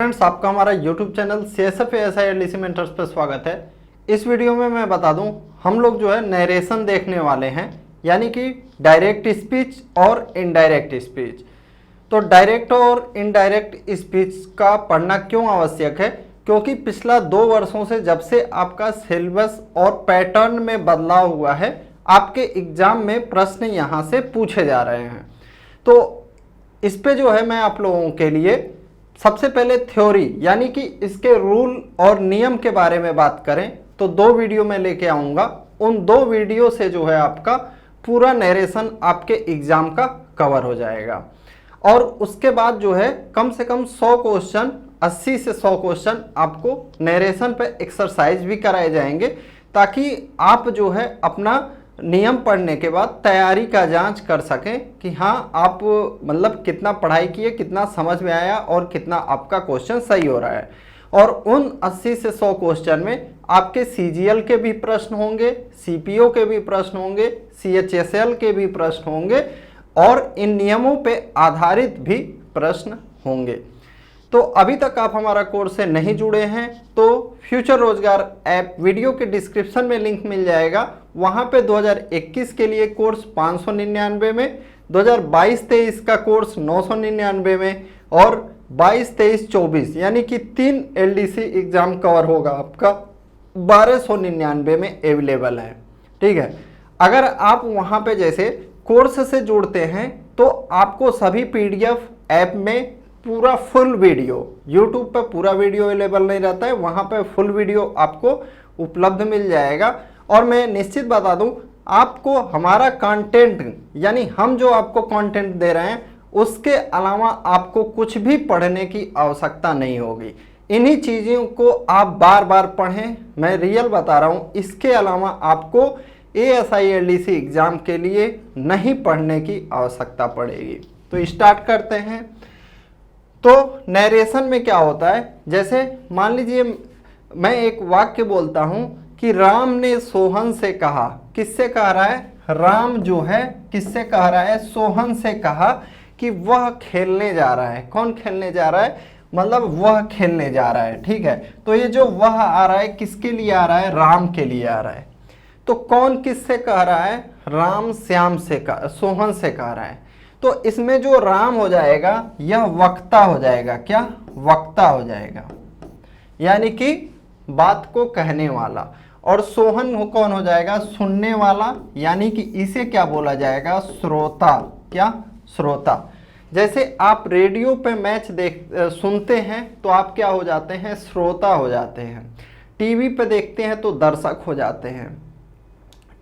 Friends, आपका हमारा YouTube channel CSF ASI LDC mentors पर स्वागत है। इस वीडियो में मैं बता दूं, हम लोग जो है नरेशन देखने वाले हैं, यानी कि डायरेक्ट स्पीच और इनडायरेक्ट स्पीच। तो डायरेक्ट और इनडायरेक्ट स्पीच का पढ़ना क्यों आवश्यक है? क्योंकि पिछला 2 वर्षों से जब से आपका सिलेबस और पैटर्न में बदलाव हुआ है, आपके एग्जाम में प्रश्न यहाँ से पूछे जा रहे हैं। तो इस पे जो है मैं आप लोगों के लिए सबसे पहले थ्योरी यानी कि इसके रूल और नियम के बारे में बात करें तो 2 वीडियो में लेके आऊँगा। उन 2 वीडियो से जो है आपका पूरा नरेशन आपके एग्ज़ाम का कवर हो जाएगा। और उसके बाद जो है कम से कम 100 क्वेश्चन, 80 से 100 क्वेश्चन आपको नरेशन पे एक्सरसाइज भी कराए जाएंगे, ताकि आप जो है अपना नियम पढ़ने के बाद तैयारी का जांच कर सकें कि हाँ आप मतलब कितना पढ़ाई किए, कितना समझ में आया और कितना आपका क्वेश्चन सही हो रहा है। और उन 80 से 100 क्वेश्चन में आपके CGL के भी प्रश्न होंगे, CPO के भी प्रश्न होंगे, CHSL के भी प्रश्न होंगे और इन नियमों पे आधारित भी प्रश्न होंगे। तो अभी तक आप हमारा कोर्स से नहीं जुड़े हैं तो फ्यूचर रोजगार ऐप वीडियो के डिस्क्रिप्शन में लिंक मिल जाएगा। वहाँ पे 2021 के लिए कोर्स 599 में, 2022-23 का कोर्स 999 में और 22-23-24 यानी कि 3 LDC एग्जाम कवर होगा आपका 1299 में अवेलेबल है। ठीक है, अगर आप वहाँ पे जैसे कोर्स से जुड़ते हैं तो आपको सभी PDF ऐप में पूरा फुल वीडियो, YouTube पर पूरा वीडियो अवेलेबल नहीं रहता है, वहाँ पे फुल वीडियो आपको उपलब्ध मिल जाएगा। और मैं निश्चित बता दूं, आपको हमारा कंटेंट यानी हम जो आपको कंटेंट दे रहे हैं उसके अलावा आपको कुछ भी पढ़ने की आवश्यकता नहीं होगी। इन्हीं चीज़ों को आप बार बार पढ़ें, मैं रियल बता रहा हूँ। इसके अलावा आपको ASI LDC एग्ज़ाम के लिए नहीं पढ़ने की आवश्यकता पड़ेगी। तो स्टार्ट करते हैं। तो नरेशन में क्या होता है, जैसे मान लीजिए मैं एक वाक्य बोलता हूं कि राम ने सोहन से कहा। किससे कह रहा है? राम जो है किससे कह रहा है? सोहन से कहा कि वह खेलने जा रहा है। कौन खेलने जा रहा है? मतलब वह खेलने जा रहा है। ठीक है, तो ये जो वह आ रहा है किसके लिए आ रहा है? राम के लिए आ रहा है। तो कौन किससे कह रहा है? राम श्याम से सोहन से कह रहा है। तो इसमें जो राम हो जाएगा यह वक्ता हो जाएगा। क्या? वक्ता हो जाएगा, यानी कि बात को कहने वाला। और सोहन कौन हो जाएगा? सुनने वाला, यानी कि इसे क्या बोला जाएगा? श्रोता। क्या? श्रोता। जैसे आप रेडियो पे मैच सुनते हैं तो आप क्या हो जाते हैं? श्रोता हो जाते हैं। टीवी पे देखते हैं तो दर्शक हो जाते हैं।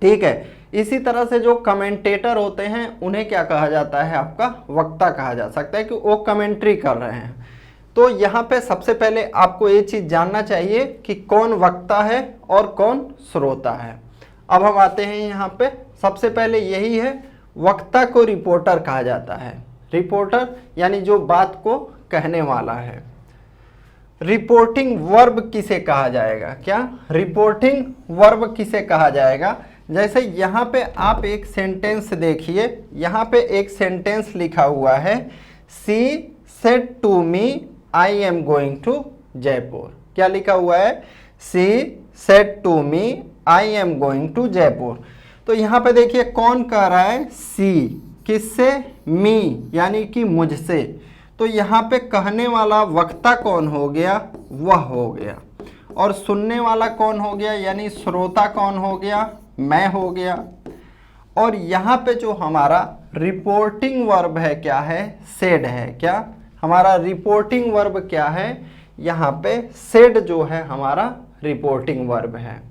ठीक है, इसी तरह से जो कमेंटेटर होते हैं उन्हें क्या कहा जाता है? आपका वक्ता कहा जा सकता है, कि वो कमेंट्री कर रहे हैं। तो यहाँ पे सबसे पहले आपको ये चीज़ जानना चाहिए कि कौन वक्ता है और कौन श्रोता है। अब हम आते हैं यहाँ पे, सबसे पहले यही है, वक्ता को रिपोर्टर कहा जाता है। रिपोर्टर यानी जो बात को कहने वाला है। रिपोर्टिंग वर्ब किसे कहा जाएगा? क्या? रिपोर्टिंग वर्ब किसे कहा जाएगा? जैसे यहाँ पे आप एक सेंटेंस देखिए, यहाँ पे एक सेंटेंस लिखा हुआ है, she said to me I am going to Jaipur. क्या लिखा हुआ है? She said to me I am going to Jaipur. तो यहाँ पे देखिए कौन कह रहा है? सी। किससे? मी, यानी कि मुझसे। तो यहाँ पे कहने वाला वक्ता कौन हो गया? वह हो गया। और सुनने वाला कौन हो गया? यानी श्रोता कौन हो गया? मैं हो गया। और यहाँ पे जो हमारा रिपोर्टिंग वर्ब है क्या है? सेड है। क्या? हमारा रिपोर्टिंग वर्ब क्या है? यहाँ पे सेड जो है हमारा रिपोर्टिंग वर्ब है।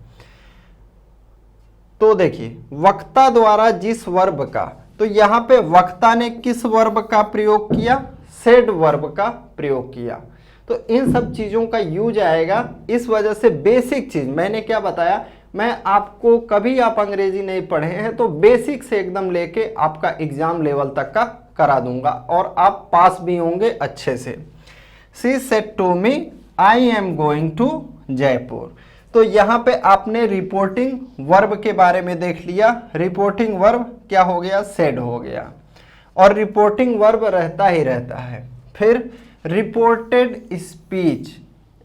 तो देखिए वक्ता द्वारा जिस वर्ब का, तो यहाँ पे वक्ता ने किस वर्ब का प्रयोग किया? सेड वर्ब का प्रयोग किया। तो इन सब चीज़ों का यूज आएगा। इस वजह से बेसिक चीज़ मैंने क्या बताया, मैं आपको, कभी आप अंग्रेजी नहीं पढ़े हैं तो बेसिक से एकदम लेके आपका एग्जाम लेवल तक का करा दूंगा और आप पास भी होंगे अच्छे से। She said to me I am going to Jaipur. तो यहाँ पे आपने रिपोर्टिंग वर्ब के बारे में देख लिया। रिपोर्टिंग वर्ब क्या हो गया? सेड हो गया। और रिपोर्टिंग वर्ब रहता ही रहता है। फिर रिपोर्टेड स्पीच,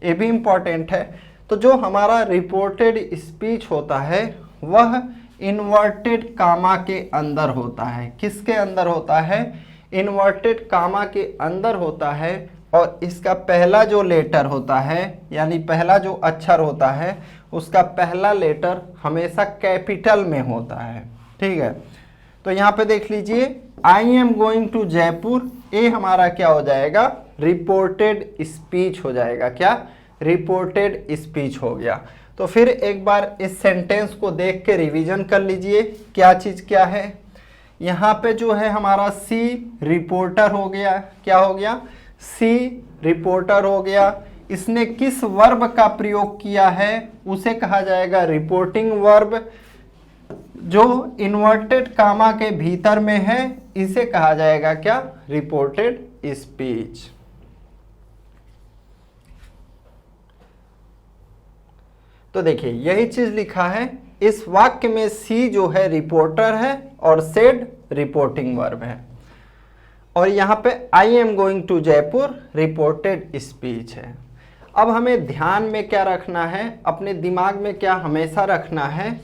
ये भी इंपॉर्टेंट है। तो जो हमारा रिपोर्टेड स्पीच होता है वह इन्वर्टेड कामा के अंदर होता है। किसके अंदर होता है? इन्वर्टेड कामा के अंदर होता है। और इसका पहला जो लेटर होता है, यानी पहला जो अक्षर होता है, उसका पहला लेटर हमेशा कैपिटल में होता है। ठीक है, तो यहाँ पे देख लीजिए, I am going to Jaipur, ये हमारा क्या हो जाएगा? रिपोर्टेड स्पीच हो जाएगा। क्या? रिपोर्टेड स्पीच हो गया। तो फिर एक बार इस सेंटेंस को देख के रिवीजन कर लीजिए, क्या चीज़ क्या है। यहाँ पे जो है हमारा सी रिपोर्टर हो गया। क्या हो गया? सी रिपोर्टर हो गया। इसने किस वर्ब का प्रयोग किया है? उसे कहा जाएगा रिपोर्टिंग वर्ब। जो इन्वर्टेड कामा के भीतर में है इसे कहा जाएगा क्या? Reported speech. तो देखिए यही चीज लिखा है इस वाक्य में, सी जो है रिपोर्टर है और सेड रिपोर्टिंग वर्ब है। और यहाँ पे I am going to Jaipur reported speech है। अब हमें ध्यान में क्या रखना है, अपने दिमाग में क्या हमेशा रखना है?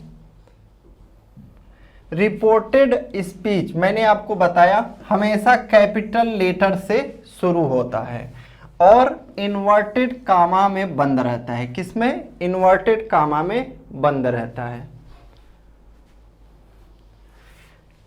रिपोर्टेड स्पीच मैंने आपको बताया हमेशा कैपिटल लेटर से शुरू होता है और इन्वर्टेड कामा में बंद रहता है। किसमें? इन्वर्टेड कामा में बंद रहता है।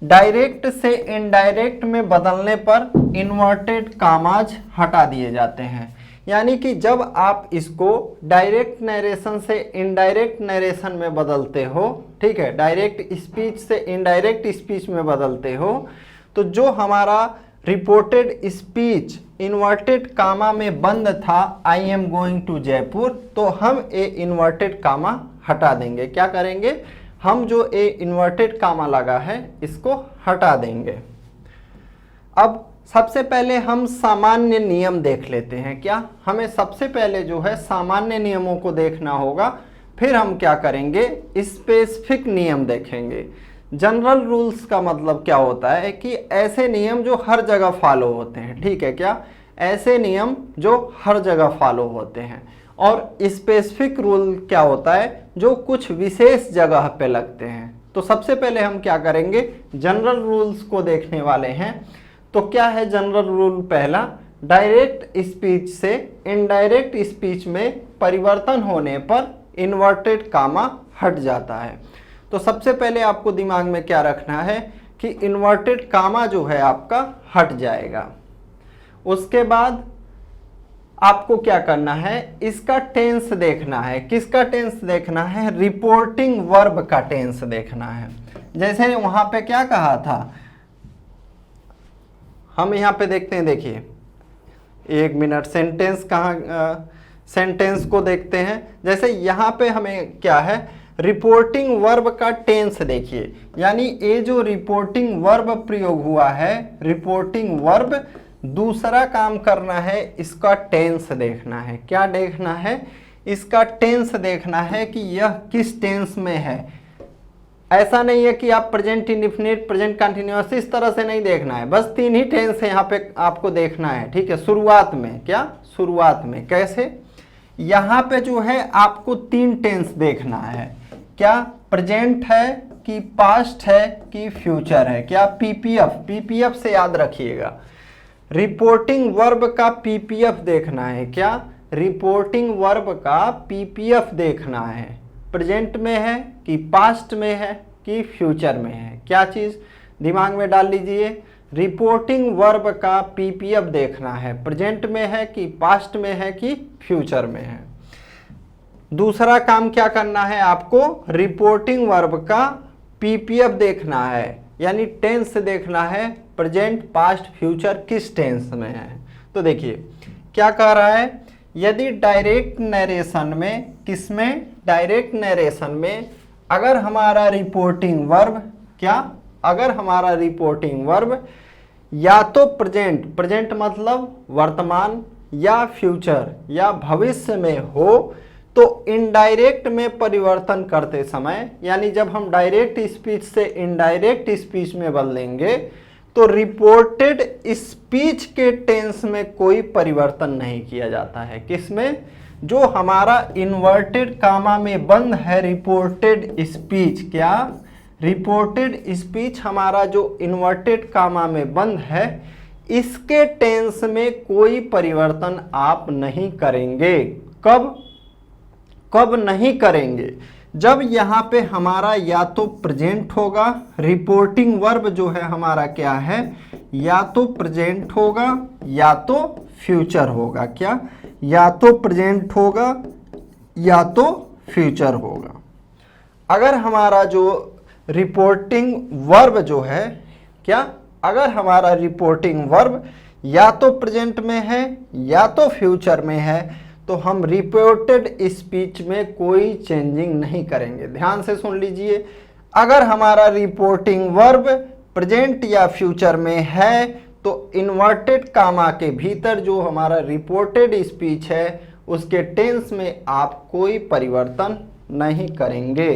डायरेक्ट से इनडायरेक्ट में बदलने पर इन्वर्टेड कामाज हटा दिए जाते हैं। यानी कि जब आप इसको डायरेक्ट नरेशन से इनडायरेक्ट नरेशन में बदलते हो, ठीक है, डायरेक्ट स्पीच से इनडायरेक्ट स्पीच में बदलते हो, तो जो हमारा रिपोर्टेड स्पीच इन्वर्टेड कामा में बंद था, I am going to Jaipur, तो हम ए इन्वर्टेड कामा हटा देंगे। क्या करेंगे? हम जो ए इन्वर्टेड कामा लगा है इसको हटा देंगे। अब सबसे पहले हम सामान्य नियम देख लेते हैं। क्या? हमें सबसे पहले जो है सामान्य नियमों को देखना होगा, फिर हम क्या करेंगे? स्पेसिफिक नियम देखेंगे। जनरल रूल्स का मतलब क्या होता है कि ऐसे नियम जो हर जगह फॉलो होते हैं। ठीक है, क्या? ऐसे नियम जो हर जगह फॉलो होते हैं। और स्पेसिफिक रूल क्या होता है? जो कुछ विशेष जगह पे लगते हैं। तो सबसे पहले हम क्या करेंगे? जनरल रूल्स को देखने वाले हैं। तो क्या है जनरल रूल? पहला, डायरेक्ट स्पीच से इनडायरेक्ट स्पीच में परिवर्तन होने पर इन्वर्टेड कामा हट जाता है। तो सबसे पहले आपको दिमाग में क्या रखना है कि इन्वर्टेड कामा जो है आपका हट जाएगा। उसके बाद आपको क्या करना है? इसका टेंस देखना है। किसका टेंस देखना है? रिपोर्टिंग वर्ब का टेंस देखना है। जैसे वहां पे क्या कहा था, हम यहाँ पे देखते हैं, देखिए एक मिनट, सेंटेंस कहाँ, सेंटेंस को देखते हैं। जैसे यहाँ पे हमें क्या है? रिपोर्टिंग वर्ब का टेंस देखिए, यानी ये जो रिपोर्टिंग वर्ब प्रयोग हुआ है, रिपोर्टिंग वर्ब, दूसरा काम करना है इसका टेंस देखना है। क्या देखना है? इसका टेंस देखना है कि यह किस टेंस में है। ऐसा नहीं है कि आप प्रेजेंट इंडेफिनिट, प्रेजेंट कंटिन्यूअस, इस तरह से नहीं देखना है। बस 3 ही टेंस है यहाँ पे आपको देखना है। ठीक है, शुरुआत में। क्या? शुरुआत में। कैसे? यहाँ पे जो है आपको 3 टेंस देखना है। क्या? प्रेजेंट है कि पास्ट है कि फ्यूचर है। क्या? पीपीएफ, पीपीएफ से याद रखिएगा। रिपोर्टिंग वर्ब का पीपीएफ देखना है। क्या? रिपोर्टिंग वर्ब का पीपीएफ देखना है। प्रेजेंट में है कि पास्ट में है कि फ्यूचर में है। क्या चीज़? दिमाग में डाल लीजिए। रिपोर्टिंग वर्ब का पीपीएफ देखना है, प्रेजेंट में है कि पास्ट में है कि फ्यूचर में है। दूसरा काम क्या करना है आपको? रिपोर्टिंग वर्ब का पीपीएफ देखना है, यानी टेंस देखना है, प्रेजेंट, पास्ट, फ्यूचर किस टेंस में है। तो देखिए क्या कह रहा है, यदि डायरेक्ट नरेशन में, किसमें? डायरेक्ट नरेशन में अगर हमारा रिपोर्टिंग वर्ब, क्या? अगर हमारा रिपोर्टिंग वर्ब या तो प्रेजेंट, प्रेजेंट मतलब वर्तमान, या फ्यूचर या भविष्य में हो, तो इनडायरेक्ट में परिवर्तन करते समय, यानी जब हम डायरेक्ट स्पीच से इनडायरेक्ट स्पीच में बदलेंगे तो रिपोर्टेड स्पीच के टेंस में कोई परिवर्तन नहीं किया जाता है। किसमें? जो हमारा इन्वर्टेड कामा में बंद है रिपोर्टेड स्पीच, क्या रिपोर्टेड स्पीच हमारा जो इन्वर्टेड कामा में बंद है, इसके टेंस में कोई परिवर्तन आप नहीं करेंगे। कब कब नहीं करेंगे? जब यहाँ पे हमारा या तो प्रेजेंट होगा, रिपोर्टिंग वर्ब जो है हमारा क्या है, या तो प्रेजेंट होगा या तो फ्यूचर होगा। क्या? या तो प्रेजेंट होगा या तो फ्यूचर होगा। अगर हमारा जो रिपोर्टिंग वर्ब जो है, क्या अगर हमारा रिपोर्टिंग वर्ब या तो प्रेजेंट में है या तो फ्यूचर में है, तो हम रिपोर्टेड स्पीच में कोई चेंजिंग नहीं करेंगे। ध्यान से सुन लीजिए, अगर हमारा रिपोर्टिंग वर्ब प्रेजेंट या फ्यूचर में है तो इन्वर्टेड कामा के भीतर जो हमारा रिपोर्टेड स्पीच है उसके टेंस में आप कोई परिवर्तन नहीं करेंगे।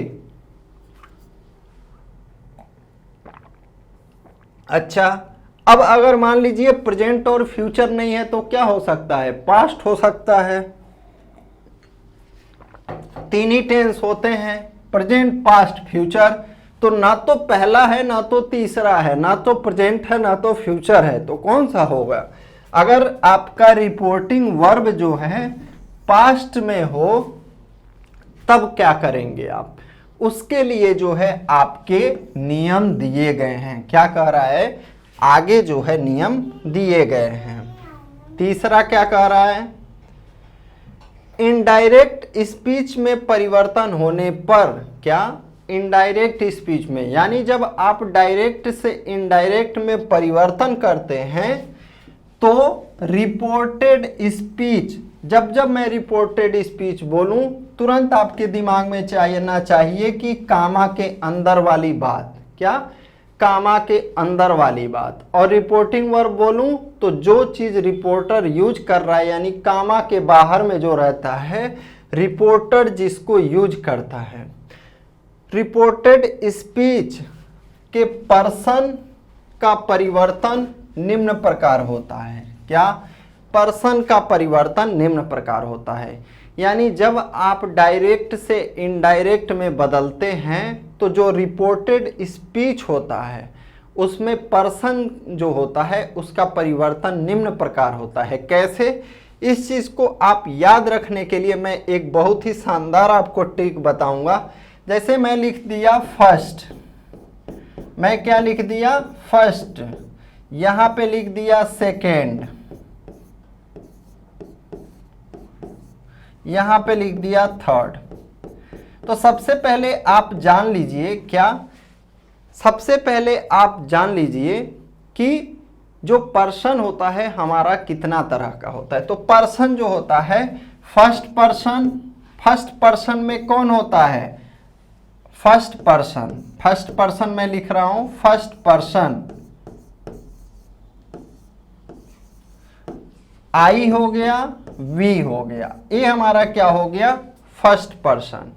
अच्छा, अब अगर मान लीजिए प्रेजेंट और फ्यूचर नहीं है तो क्या हो सकता है? पास्ट हो सकता है। तीन ही टेंस होते हैं, प्रेजेंट, पास्ट, फ्यूचर। तो ना तो पहला है ना तो तीसरा है, ना तो प्रेजेंट है ना तो फ्यूचर है, तो कौन सा होगा? अगर आपका रिपोर्टिंग वर्ब जो है पास्ट में हो तब क्या करेंगे आप? उसके लिए जो है आपके नियम दिए गए हैं। क्या कह रहा है? आगे जो है नियम दिए गए हैं। तीसरा क्या कह रहा है? इनडायरेक्ट स्पीच में परिवर्तन होने पर, क्या इनडायरेक्ट स्पीच में, यानी जब आप डायरेक्ट से इनडायरेक्ट में परिवर्तन करते हैं तो रिपोर्टेड स्पीच, जब मैं रिपोर्टेड स्पीच बोलूं तुरंत आपके दिमाग में चाहिए कि कामा के अंदर वाली बात, क्या कामा के अंदर वाली बात। और रिपोर्टिंग वर्ब बोलूं तो जो चीज रिपोर्टर यूज कर रहा है, यानी कामा के बाहर में जो रहता है, रिपोर्टर जिसको यूज करता है। रिपोर्टेड स्पीच के पर्सन का परिवर्तन निम्न प्रकार होता है। क्या? पर्सन का परिवर्तन निम्न प्रकार होता है। यानी जब आप डायरेक्ट से इनडायरेक्ट में बदलते हैं तो जो रिपोर्टेड स्पीच होता है उसमें पर्सन जो होता है उसका परिवर्तन निम्न प्रकार होता है। कैसे? इस चीज़ को आप याद रखने के लिए मैं एक बहुत ही शानदार आपको ट्रिक बताऊंगा। जैसे मैं लिख दिया फर्स्ट, मैं क्या लिख दिया? फर्स्ट। यहाँ पे लिख दिया सेकेंड, यहाँ पे लिख दिया थर्ड। तो सबसे पहले आप जान लीजिए, क्या सबसे पहले आप जान लीजिए कि जो पर्सन होता है हमारा कितना तरह का होता है। तो पर्सन जो होता है फर्स्ट पर्सन, फर्स्ट पर्सन में कौन होता है? फर्स्ट पर्सन, फर्स्ट पर्सन में लिख रहा हूं फर्स्ट पर्सन। आई हो गया, वी हो गया, ये हमारा क्या हो गया? First person.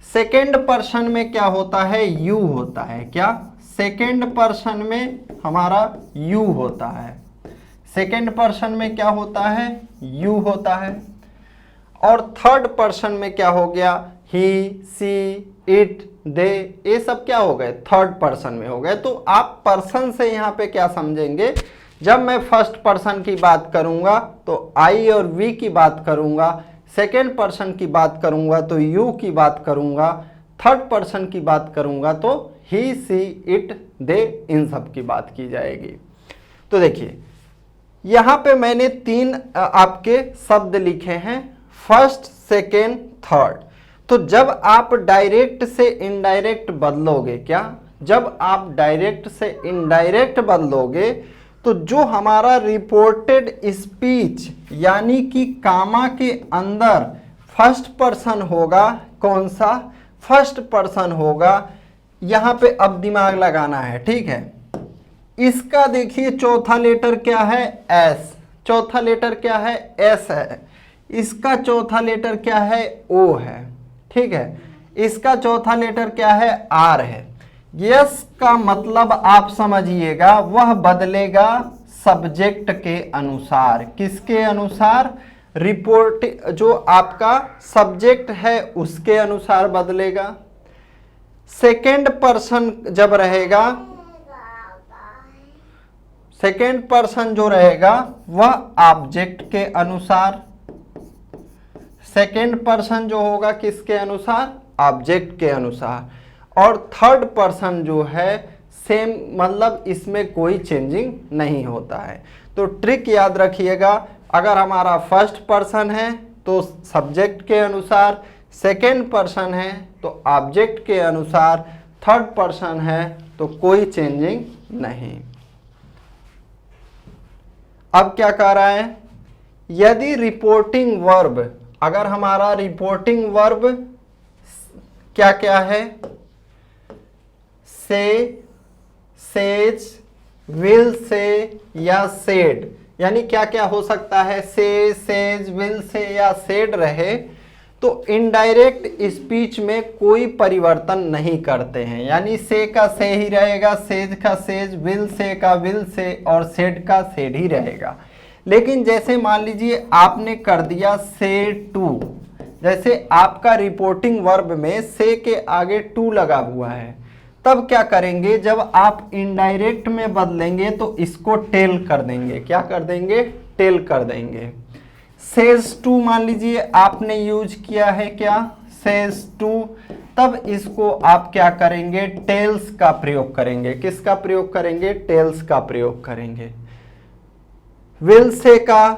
सेकेंड पर्सन में क्या होता है? यू होता है। क्या? सेकेंड पर्सन में हमारा यू होता है। सेकेंड पर्सन में क्या होता है? यू होता है। और थर्ड पर्सन में क्या हो गया? ही, सी, इट, दे, ये सब क्या हो गए? थर्ड पर्सन में हो गए। तो आप पर्सन से यहाँ पे क्या समझेंगे? जब मैं फर्स्ट पर्सन की बात करूंगा तो आई और वी की बात करूंगा, सेकेंड पर्सन की बात करूंगा तो यू की बात करूंगा, थर्ड पर्सन की बात करूंगा तो ही, सी, इट, दे, इन सब की बात की जाएगी। तो देखिए यहाँ पे मैंने तीन आपके शब्द लिखे हैं, फर्स्ट, सेकेंड, थर्ड। तो जब आप डायरेक्ट से इनडायरेक्ट बदलोगे, क्या जब आप डायरेक्ट से इनडायरेक्ट बदलोगे तो जो हमारा रिपोर्टेड स्पीच यानी कि कामा के अंदर फर्स्ट पर्सन होगा, कौन सा? फर्स्ट पर्सन होगा। यहाँ पे अब दिमाग लगाना है, ठीक है। इसका देखिए चौथा लेटर क्या है? एस। चौथा लेटर क्या है? एस है। इसका चौथा लेटर क्या है? ओ है, ठीक है। इसका चौथा लेटर क्या है? आर है। यस का मतलब आप समझिएगा, वह बदलेगा सब्जेक्ट के अनुसार। किसके अनुसार? रिपोर्ट जो आपका सब्जेक्ट है उसके अनुसार बदलेगा। सेकेंड पर्सन जब रहेगा, सेकेंड पर्सन जो रहेगा वह ऑब्जेक्ट के अनुसार। सेकेंड पर्सन जो होगा किसके अनुसार? ऑब्जेक्ट के अनुसार। और थर्ड पर्सन जो है सेम, मतलब इसमें कोई चेंजिंग नहीं होता है। तो ट्रिक याद रखिएगा, अगर हमारा फर्स्ट पर्सन है तो सब्जेक्ट के अनुसार, सेकेंड पर्सन है तो ऑब्जेक्ट के अनुसार, थर्ड पर्सन है तो कोई चेंजिंग नहीं। अब क्या कह रहा है? यदि रिपोर्टिंग वर्ब, अगर हमारा रिपोर्टिंग वर्ब क्या क्या है? से, सेज, विल से या सेड, यानी क्या क्या हो सकता है? से, सेज, विल से या सेड रहे तो इनडायरेक्ट स्पीच में कोई परिवर्तन नहीं करते हैं, यानी से का से ही रहेगा, सेज का सेज, विल से का विल से और सेड का सेड ही रहेगा। लेकिन जैसे मान लीजिए आपने कर दिया से टू, जैसे आपका रिपोर्टिंग वर्ब में से के आगे टू लगा हुआ है, तब क्या करेंगे? जब आप इनडायरेक्ट में बदलेंगे तो इसको टेल कर देंगे। क्या कर देंगे? टेल कर देंगे। सेज टू मान लीजिए आपने यूज किया है, क्या? सेज टू, तब इसको आप क्या करेंगे? टेल्स का प्रयोग करेंगे। किसका प्रयोग करेंगे? टेल्स का प्रयोग करेंगे। विल से का,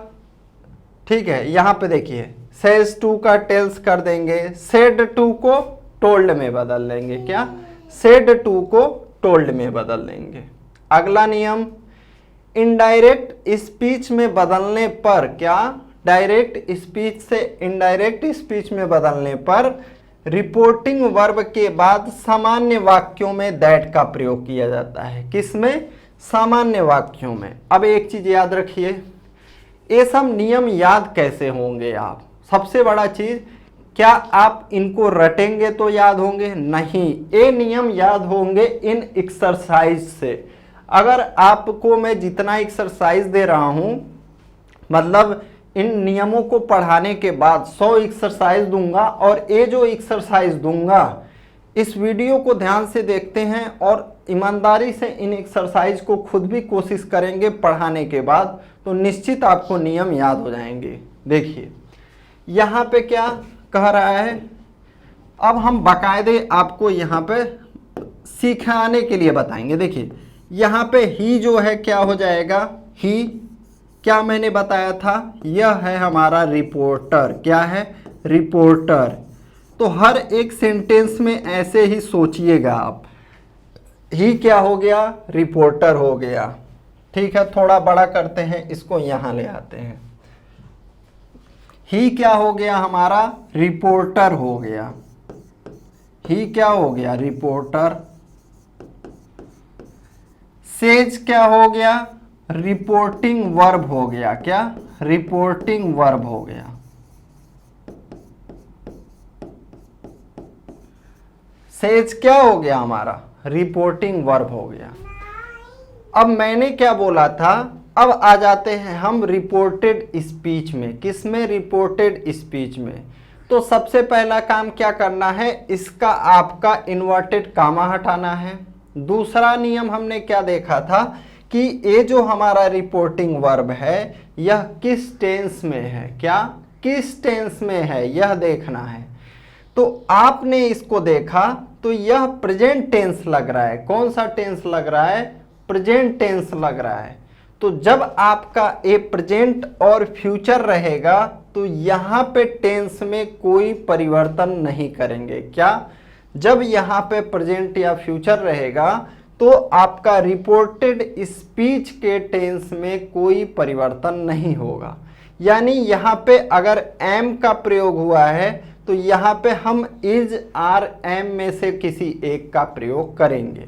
ठीक है, यहां पे देखिए सेज टू का टेल्स कर देंगे, सेड टू को टोल्ड में बदल लेंगे। क्या? सेड टू को टोल्ड में बदल लेंगे। अगला नियम, इनडायरेक्ट स्पीच में बदलने पर, क्या? डायरेक्ट स्पीच से इनडायरेक्ट स्पीच में बदलने पर रिपोर्टिंग वर्ब के बाद सामान्य वाक्यों में दैट का प्रयोग किया जाता है। किसमें? सामान्य वाक्यों में। अब एक चीज याद रखिए, ये सब नियम याद कैसे होंगे आप? सबसे बड़ा चीज, क्या आप इनको रटेंगे तो याद होंगे? नहीं, ये नियम याद होंगे इन एक्सरसाइज से। अगर आपको मैं जितना एक्सरसाइज दे रहा हूं, मतलब इन नियमों को पढ़ाने के बाद 100 एक्सरसाइज दूंगा, और ये जो एक्सरसाइज दूंगा इस वीडियो को ध्यान से देखते हैं और ईमानदारी से इन एक्सरसाइज को खुद भी कोशिश करेंगे पढ़ाने के बाद, तो निश्चित आपको नियम याद हो जाएंगे। देखिए यहाँ पे क्या कह रहा है, अब हम बाकायदे आपको यहाँ पे सिखाने के लिए बताएंगे। देखिए यहाँ पे ही जो है क्या हो जाएगा? ही, क्या मैंने बताया था? यह है हमारा रिपोर्टर। क्या है? रिपोर्टर। तो हर एक सेंटेंस में ऐसे ही सोचिएगा आप। ही क्या हो गया? रिपोर्टर हो गया। ठीक है, थोड़ा बड़ा करते हैं, इसको यहाँ ले आते हैं। ही क्या हो गया हमारा? रिपोर्टर हो गया। ही क्या हो गया? रिपोर्टर। सेज क्या हो गया? रिपोर्टिंग वर्ब हो गया। क्या? रिपोर्टिंग वर्ब हो गया। सेज क्या हो गया हमारा? रिपोर्टिंग वर्ब हो गया। अब मैंने क्या बोला था, अब आ जाते हैं हम रिपोर्टेड स्पीच में। किस में? रिपोर्टेड स्पीच में। तो सबसे पहला काम क्या करना है, इसका आपका इन्वर्टेड कामा हटाना है। दूसरा नियम हमने क्या देखा था कि ये जो हमारा रिपोर्टिंग वर्ब है यह किस टेंस में है। क्या? किस टेंस में है यह देखना है। तो आपने इसको देखा तो यह प्रेजेंट टेंस लग रहा है। कौन सा टेंस लग रहा है? प्रेजेंट टेंस लग रहा है। तो जब आपका ए प्रेजेंट और फ्यूचर रहेगा तो यहाँ पे टेंस में कोई परिवर्तन नहीं करेंगे। क्या? जब यहाँ पे प्रेजेंट या फ्यूचर रहेगा तो आपका रिपोर्टेड स्पीच के टेंस में कोई परिवर्तन नहीं होगा। यानी यहाँ पे अगर एम का प्रयोग हुआ है तो यहाँ पे हम इज, आर, एम में से किसी एक का प्रयोग करेंगे।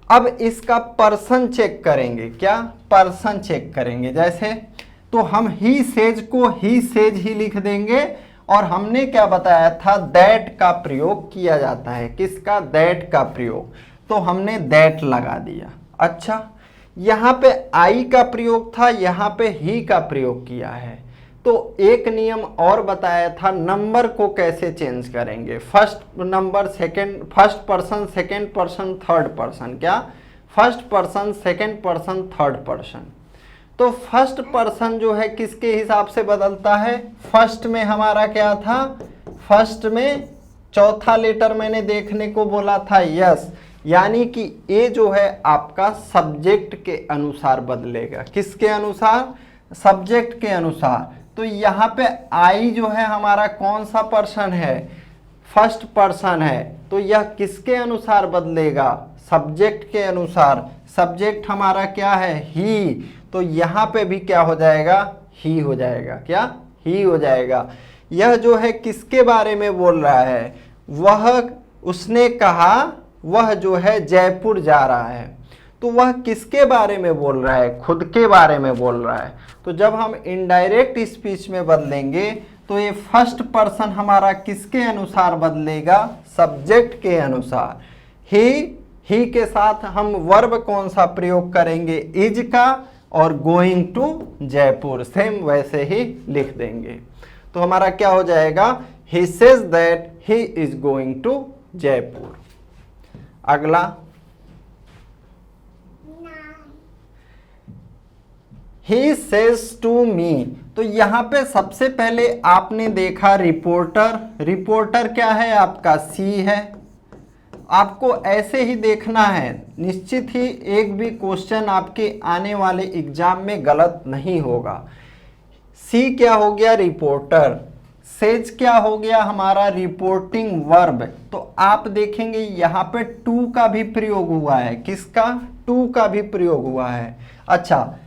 अब इसका पर्सन चेक करेंगे। क्या? पर्सन चेक करेंगे। जैसे तो हम ही सेज को ही सेज ही लिख देंगे, और हमने क्या बताया था? दैट का प्रयोग किया जाता है। किसका? दैट का प्रयोग। तो हमने दैट लगा दिया। अच्छा, यहाँ पे आई का प्रयोग था, यहाँ पे ही का प्रयोग किया है। तो एक नियम और बताया था, नंबर को कैसे चेंज करेंगे, first number second, first person second person third person, क्या first person second person third person. तो फर्स्ट पर्सन जो है किसके हिसाब से बदलता है, फर्स्ट में हमारा क्या था, फर्स्ट में चौथा लेटर मैंने देखने को बोला था यस, यानी कि ए जो है आपका सब्जेक्ट के अनुसार बदलेगा। किसके अनुसार, सब्जेक्ट के अनुसार। तो यहाँ पे आई जो है हमारा कौन सा पर्सन है, फर्स्ट पर्सन है, तो यह किसके अनुसार बदलेगा, सब्जेक्ट के अनुसार। सब्जेक्ट हमारा क्या है, ही, तो यहाँ पे भी क्या हो जाएगा, ही हो जाएगा, क्या ही हो जाएगा। यह जो है किसके बारे में बोल रहा है, वह, उसने कहा वह जो है जयपुर जा रहा है, तो वह किसके बारे में बोल रहा है, खुद के बारे में बोल रहा है। तो जब हम इनडायरेक्ट स्पीच में बदलेंगे तो ये फर्स्ट पर्सन हमारा किसके अनुसार बदलेगा, सब्जेक्ट के अनुसार। ही के साथ हम वर्ब कौन सा प्रयोग करेंगे, इज का, और गोइंग टू जयपुर सेम वैसे ही लिख देंगे। तो हमारा क्या हो जाएगा, he says that he is going to Jaipur. अगला, ही सेज टू मी। तो यहाँ पे सबसे पहले आपने देखा रिपोर्टर, रिपोर्टर क्या है आपका, सी है। आपको ऐसे ही देखना है, निश्चित ही एक भी क्वेश्चन आपके आने वाले एग्जाम में गलत नहीं होगा। सी क्या हो गया, रिपोर्टर। सेज क्या हो गया हमारा, रिपोर्टिंग वर्ब। तो आप देखेंगे यहाँ पे टू का भी प्रयोग हुआ है, किसका, टू का भी प्रयोग हुआ है। अच्छा,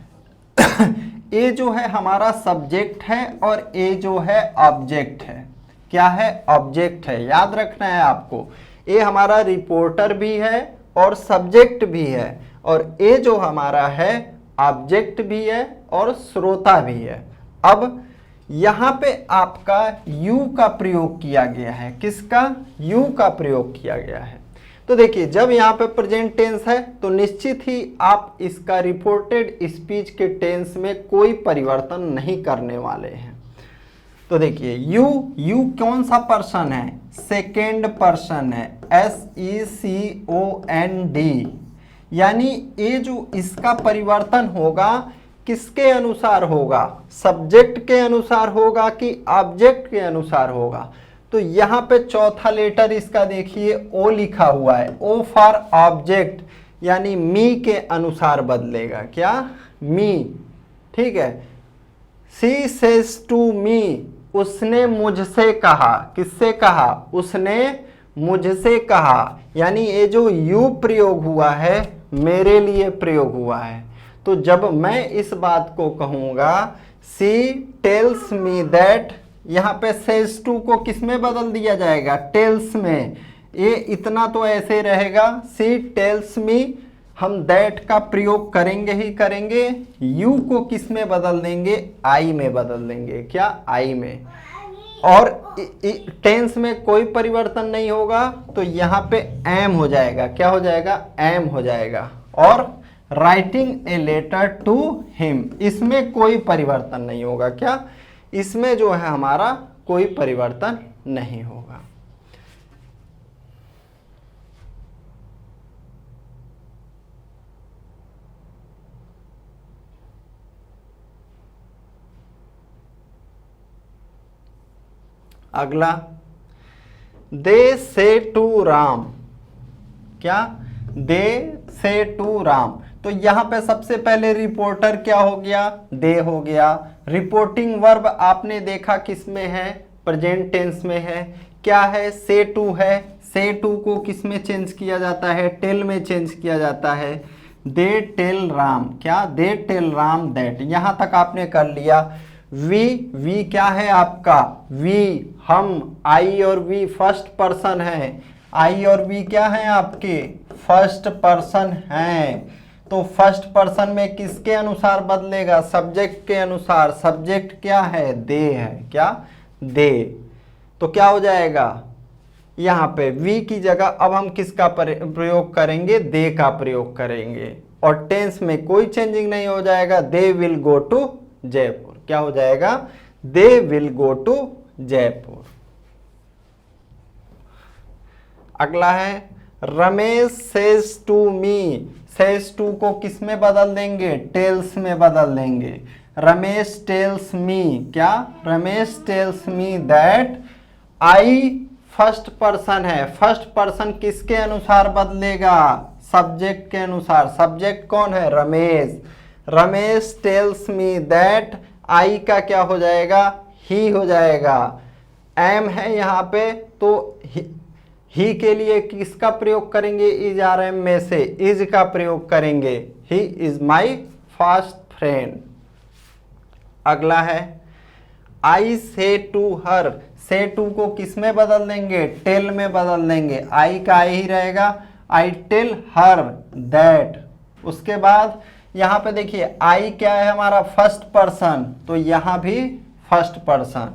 ए जो है हमारा सब्जेक्ट है और ए जो है ऑब्जेक्ट है, क्या है, ऑब्जेक्ट है, याद रखना है आपको। ए हमारा रिपोर्टर भी है और सब्जेक्ट भी है, और ए जो हमारा है ऑब्जेक्ट भी है और श्रोता भी है। अब यहाँ पे आपका यू का प्रयोग किया गया है, किसका, यू का प्रयोग किया गया है। तो देखिए जब यहाँ पे प्रेजेंट टेंस है तो निश्चित ही आप इसका रिपोर्टेड स्पीच के टेंस में कोई परिवर्तन नहीं करने वाले हैं। तो देखिए यू कौन सा पर्सन है, सेकेंड पर्सन है, SECOND, यानी ये जो इसका परिवर्तन होगा किसके अनुसार होगा, सब्जेक्ट के अनुसार होगा कि ऑब्जेक्ट के अनुसार होगा। तो यहाँ पे चौथा लेटर इसका देखिए ओ लिखा हुआ है, ओ फॉर ऑब्जेक्ट, यानी मी के अनुसार बदलेगा, क्या, मी, ठीक है। सी सेज टू मी, उसने मुझसे कहा, किससे कहा, उसने मुझसे कहा, यानी ये जो यू प्रयोग हुआ है मेरे लिए प्रयोग हुआ है। तो जब मैं इस बात को कहूँगा, सी टेल्स मी दैट, यहाँ पे सेज टू को किस में बदल दिया जाएगा, टेल्स में। ये इतना तो ऐसे रहेगा, सी टेल्स मी, हम दैट का प्रयोग करेंगे ही करेंगे। यू को किस में बदल देंगे, आई में बदल देंगे, क्या, आई में। और टेंस में कोई परिवर्तन नहीं होगा, तो यहाँ पे एम हो जाएगा, क्या हो जाएगा, एम हो जाएगा। और writing a letter to him, इसमें कोई परिवर्तन नहीं होगा, क्या, इसमें जो है हमारा कोई परिवर्तन नहीं होगा। अगला, दे से टू राम, क्या, दे से टू राम। तो यहाँ पे सबसे पहले रिपोर्टर क्या हो गया, दे हो गया। रिपोर्टिंग वर्ब आपने देखा किस में है, प्रेजेंट टेंस में है, क्या है, से टू है। से टू को किस में चेंज किया जाता है, टेल में चेंज किया जाता है। दे टेल राम, क्या, दे टेल राम दैट, यहाँ तक आपने कर लिया। वी क्या है आपका, वी, हम, आई और वी फर्स्ट पर्सन है, आई और वी क्या है आपके, फर्स्ट पर्सन हैं। तो फर्स्ट पर्सन में किसके अनुसार बदलेगा, सब्जेक्ट के अनुसार। सब्जेक्ट क्या है, दे है, क्या, दे। तो क्या हो जाएगा, यहाँ पे वी की जगह अब हम किसका प्रयोग करेंगे, दे का प्रयोग करेंगे, और टेंस में कोई चेंजिंग नहीं हो जाएगा। They will go to Jaipur, क्या हो जाएगा, they will go to Jaipur. अगला है Ramesh says to me, says to को किस में बदल देंगे, टेल्स में बदल देंगे। रमेश टेल्स मी, क्या, Ramesh tells me that, I first person है, फर्स्ट पर्सन किसके अनुसार बदलेगा, सब्जेक्ट के अनुसार। सब्जेक्ट कौन है, Ramesh. Ramesh tells me that, I का क्या हो जाएगा, ही हो जाएगा। एम है यहाँ पे तो ही के लिए किसका प्रयोग करेंगे, इज आर एम में से इज का प्रयोग करेंगे। He is my fast friend. अगला है आई से टू हर, से टू को किस में बदल देंगे, टेल में बदल देंगे। आई का आई ही रहेगा, आई टेल हर दैट। उसके बाद यहाँ पे देखिए आई क्या है हमारा, फर्स्ट पर्सन, तो यहाँ भी फर्स्ट पर्सन,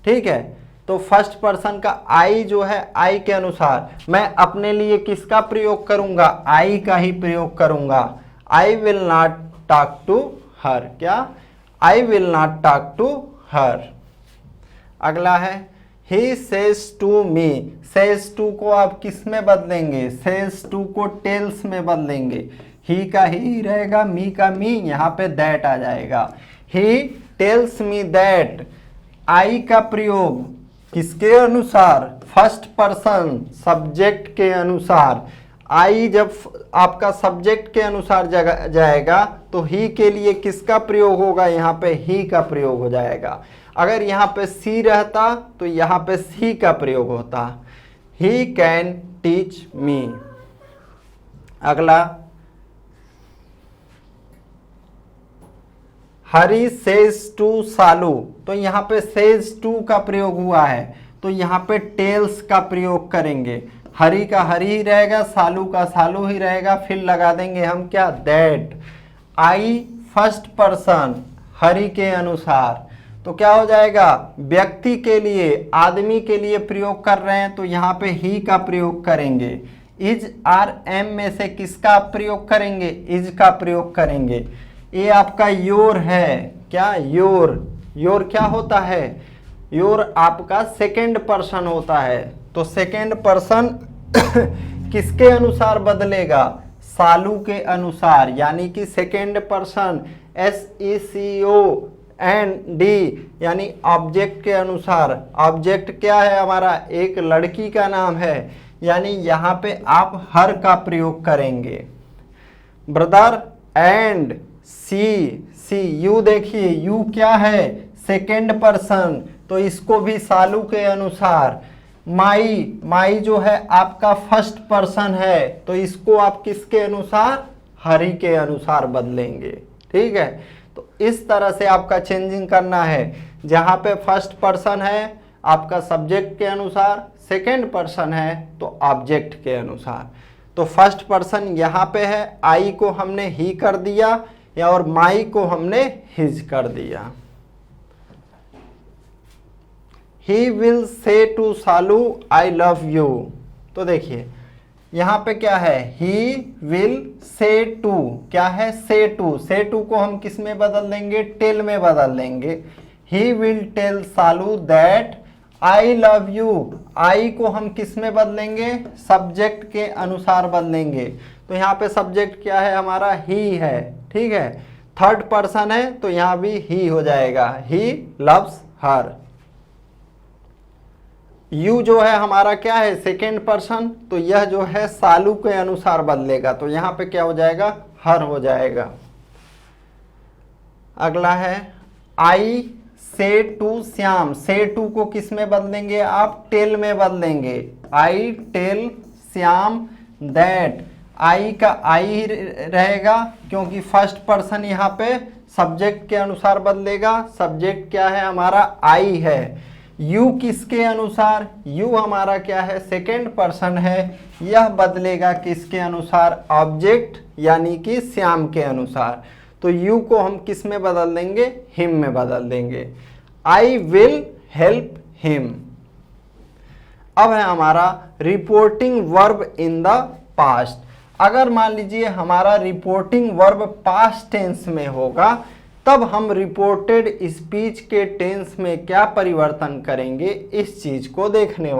ठीक है। तो फर्स्ट पर्सन का आई जो है, आई के अनुसार मैं अपने लिए किसका प्रयोग करूंगा, आई का ही प्रयोग करूंगा। I will not talk to her, क्या, I will not talk to her. अगला है he says to me, says to को आप किस में बदलेंगे, सेज टू को टेल्स में बदलेंगे। ही का ही रहेगा, मी का मी, यहाँ पे दैट आ जाएगा। He tells me that, I का प्रयोग किसके अनुसार, फर्स्ट पर्सन सब्जेक्ट के अनुसार। आई जब आपका सब्जेक्ट के अनुसार जाएगा तो ही के लिए किसका प्रयोग होगा, यहाँ पे ही का प्रयोग हो जाएगा। अगर यहाँ पे सी रहता तो यहाँ पे सी का प्रयोग होता। He can teach me. अगला हरी सेज टू सालू, तो यहाँ पे सेज टू का प्रयोग हुआ है तो यहाँ पे टेल्स का प्रयोग करेंगे। हरी का हरी ही रहेगा, सालू का सालू ही रहेगा, फिर लगा देंगे हम क्या, दैट। आई फर्स्ट पर्सन हरी के अनुसार, तो क्या हो जाएगा, व्यक्ति के लिए, आदमी के लिए प्रयोग कर रहे हैं तो यहाँ पे ही का प्रयोग करेंगे। इज आर एम में से किसका प्रयोग करेंगे, इज का प्रयोग करेंगे। ये आपका योर है, क्या, योर। योर क्या होता है, योर आपका सेकेंड पर्सन होता है, तो सेकेंड पर्सन किसके अनुसार बदलेगा, सालू के अनुसार, यानी कि second person SECO and D, यानी ऑब्जेक्ट के अनुसार। ऑब्जेक्ट क्या है हमारा, एक लड़की का नाम है, यानी यहाँ पे आप हर का प्रयोग करेंगे। ब्रदर एंड सी यू, देखिए यू क्या है, सेकेंड पर्सन, तो इसको भी सालू के अनुसार। माई जो है आपका फर्स्ट पर्सन है तो इसको आप किसके अनुसार, हरि के अनुसार बदलेंगे, ठीक है। तो इस तरह से आपका चेंजिंग करना है। जहाँ पे फर्स्ट पर्सन है आपका सब्जेक्ट के अनुसार, सेकेंड पर्सन है तो ऑब्जेक्ट के अनुसार। तो फर्स्ट पर्सन यहाँ पे है, आई को हमने ही कर दिया या और माई को हमने हिज कर दिया। He will say to Salu I love you, तो देखिए यहाँ पे क्या है, ही विल से टू, क्या है, से टू। से टू को हम किस में बदल देंगे, टेल में बदल देंगे। He will tell Salu that I love you, I को हम किस में बदलेंगे, सब्जेक्ट के अनुसार बदलेंगे। तो यहाँ पे सब्जेक्ट क्या है हमारा, ही है, ठीक है। थर्ड पर्सन है तो यहाँ भी ही हो जाएगा, ही लव्स हर। यू जो है हमारा क्या है, सेकेंड पर्सन, तो यह जो है सालू के अनुसार बदलेगा, तो यहाँ पे क्या हो जाएगा, हर हो जाएगा। अगला है आई से टू श्याम, से टू को किस में बदलेंगे आप, टेल में बदलेंगे। I tell Shyam that, I का आई ही रहेगा क्योंकि फर्स्ट पर्सन यहाँ पे सब्जेक्ट के अनुसार बदलेगा। सब्जेक्ट क्या है हमारा, आई है। यू किसके अनुसार, यू हमारा क्या है, सेकेंड पर्सन है, यह बदलेगा किसके अनुसार, ऑब्जेक्ट यानी कि श्याम के अनुसार। तो यू को हम किस में बदल देंगे, हिम में बदल देंगे। I will help him. अब है हमारा reporting verb in the past. अगर मान लीजिए हमारा रिपोर्टिंग वर्ब पास्ट टेंस में होगा, तब हम रिपोर्टेड स्पीच के टेंस में क्या परिवर्तन करेंगे, इस चीज को देखने